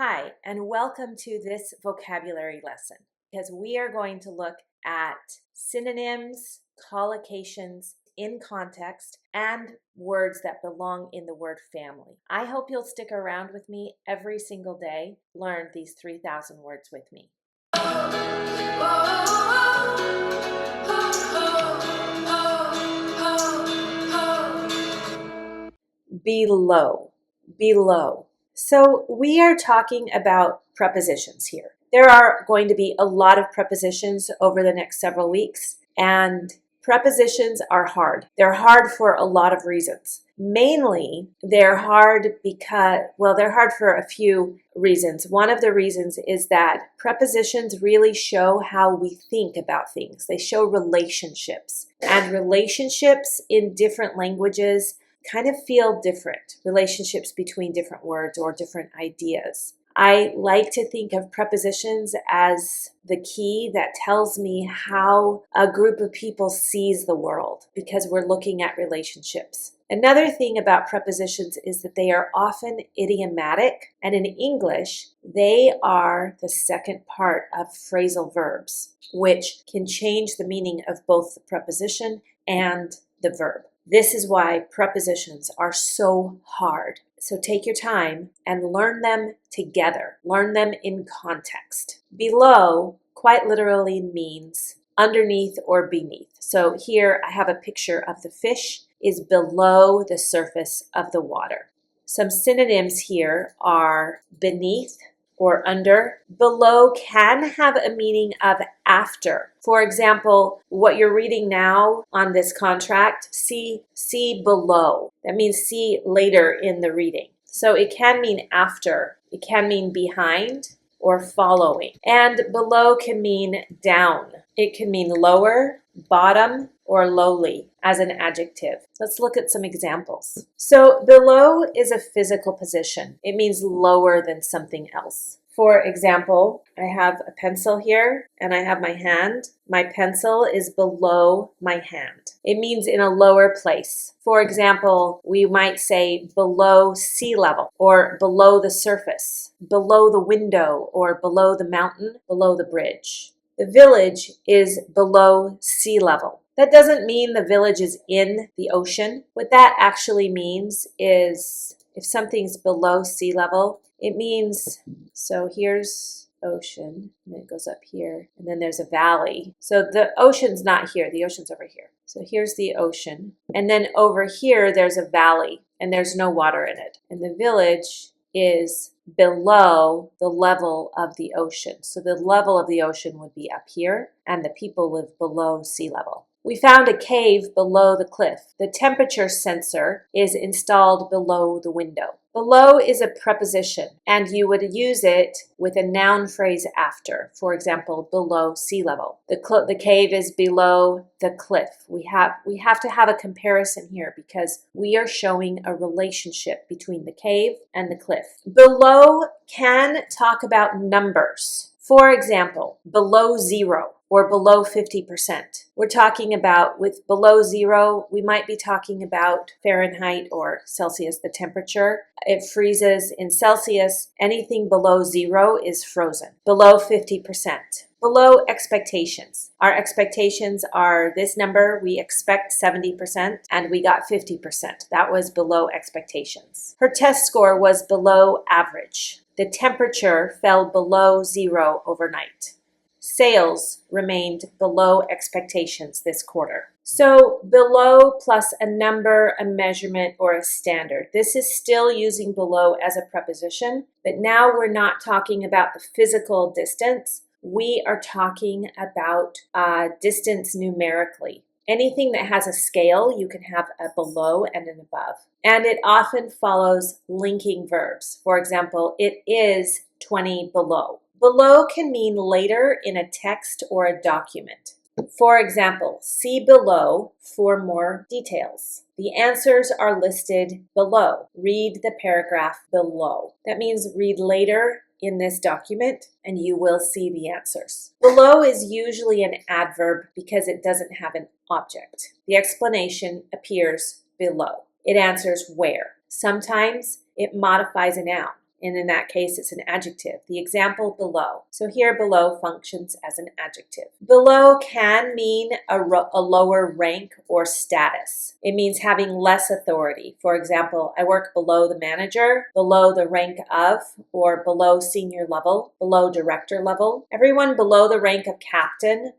Hi, and welcome to this vocabulary lesson because we are going to look at synonyms, collocations in context, and words that belong in the word family. I hope you'll stick around with me every single day, learn these 3,000 words with me. Below, below. So we are talking about prepositions here. There are going to be a lot of prepositions over the next several weeks, and prepositions are hard. They're hard for a lot of reasons. Mainly, they're hard they're hard for a few reasons. One of the reasons is that prepositions really show how we think about things. They show relationships, and relationships in different languages kind of feel different, relationships between different words or different ideas. I like to think of prepositions as the key that tells me how a group of people sees the world because we're looking at relationships. Another thing about prepositions is that they are often idiomatic, and in English, they are the second part of phrasal verbs, which can change the meaning of both the preposition and the verb. This is why prepositions are so hard. So take your time and learn them together. Learn them in context. Below quite literally means underneath or beneath. So here I have a picture of the fish is below the surface of the water. Some synonyms here are beneath or under. Below can have a meaning of after. For example, what you're reading now on this contract, see below. That means see later in the reading. So it can mean after, it can mean behind or following. And below can mean down. It can mean lower, bottom, or lowly as an adjective. Let's look at some examples. So below is a physical position. It means lower than something else. For example, I have a pencil here and I have my hand. My pencil is below my hand. It means in a lower place. For example, we might say below sea level or below the surface, below the window or below the mountain, below the bridge. The village is below sea level. That doesn't mean the village is in the ocean. What that actually means is if something's below sea level, it means, so here's ocean, and it goes up here, and then there's a valley. So the ocean's not here, the ocean's over here. So here's the ocean, and then over here there's a valley, and there's no water in it. And the village is below the level of the ocean. So the level of the ocean would be up here, and the people live below sea level. We found a cave below the cliff. The temperature sensor is installed below the window. Below is a preposition, and you would use it with a noun phrase after. For example, below sea level. The cave is below the cliff. We have to have a comparison here because we are showing a relationship between the cave and the cliff. Below can talk about numbers. For example, below 0 or below 50%. We're talking about with below 0, we might be talking about Fahrenheit or Celsius, the temperature. It freezes in Celsius. Anything below 0 is frozen. Below 50%. Below expectations. Our expectations are this number. We expect 70% and we got 50%. That was below expectations. Her test score was below average. The temperature fell below 0 overnight. Sales remained below expectations this quarter. So below plus a number, a measurement, or a standard. This is still using below as a preposition, but now we're not talking about the physical distance. We are talking about distance numerically. Anything that has a scale, you can have a below and an above. And it often follows linking verbs. For example, it is 20 below. Below can mean later in a text or a document. For example, see below for more details. The answers are listed below. Read the paragraph below. That means read later in this document and you will see the answers. Below is usually an adverb because it doesn't have an object. The explanation appears below. It answers where. Sometimes it modifies a noun. And in that case, it's an adjective. The example below. So here below functions as an adjective. Below can mean a lower rank or status. It means having less authority. For example, I work below the manager, below the rank of, or below senior level, below director level. Everyone below the rank of captain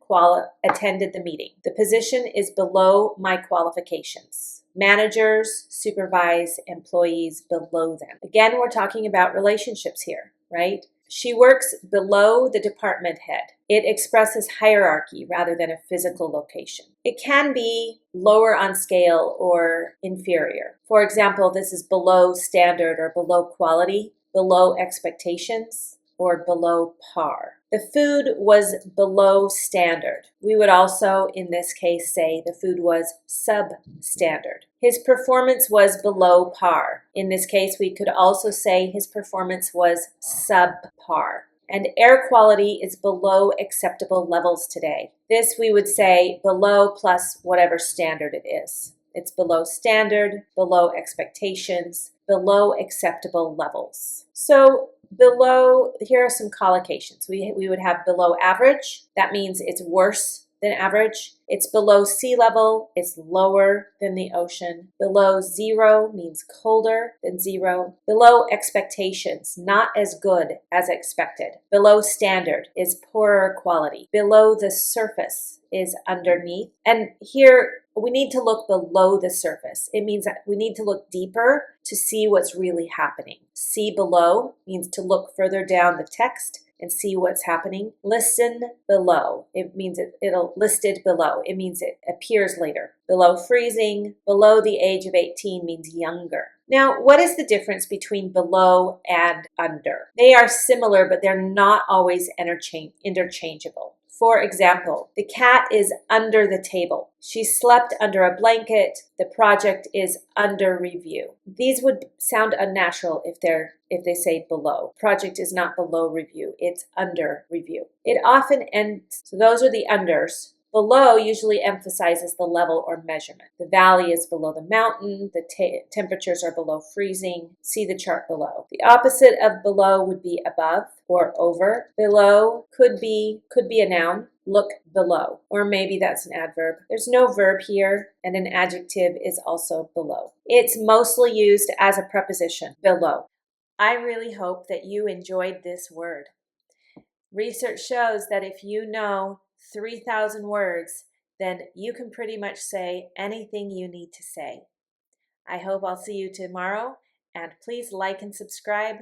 attended the meeting. The position is below my qualifications. Managers supervise employees below them. Again, we're talking about relationships here, right? She works below the department head. It expresses hierarchy rather than a physical location. It can be lower on scale or inferior. For example, this is below standard or below quality, below expectations, or below par. The food was below standard. We would also, in this case, say the food was substandard. His performance was below par. In this case, we could also say his performance was subpar. And air quality is below acceptable levels today. This we would say below plus whatever standard it is. It's below standard, below expectations, below acceptable levels. So below, here are some collocations. We would have below average. That means it's worse than average. It's below sea level. It's lower than the ocean. Below zero means colder than zero. Below expectations, not as good as expected. Below standard is poorer quality. Below the surface is underneath. And here we need to look below the surface. It means that we need to look deeper to see what's really happening. See below means to look further down the text and see what's happening. Listen below. It means it'll listed below. It means it appears later. Below freezing, below the age of 18 means younger. Now, what is the difference between below and under? They are similar, but they're not always interchangeable. For example, the cat is under the table. She slept under a blanket. The project is under review. These would sound unnatural if they say below. Project is not below review. It's under review. It often ends, so those are the unders. Below usually emphasizes the level or measurement. The valley is below the mountain. The temperatures are below freezing. See the chart below. The opposite of below would be above or over. Below could be a noun. Look below. Or maybe that's an adverb. There's no verb here, and an adjective is also below. It's mostly used as a preposition, below. I really hope that you enjoyed this word. Research shows that if you know 3,000 words, then you can pretty much say anything you need to say. I hope I'll see you tomorrow, and please like and subscribe.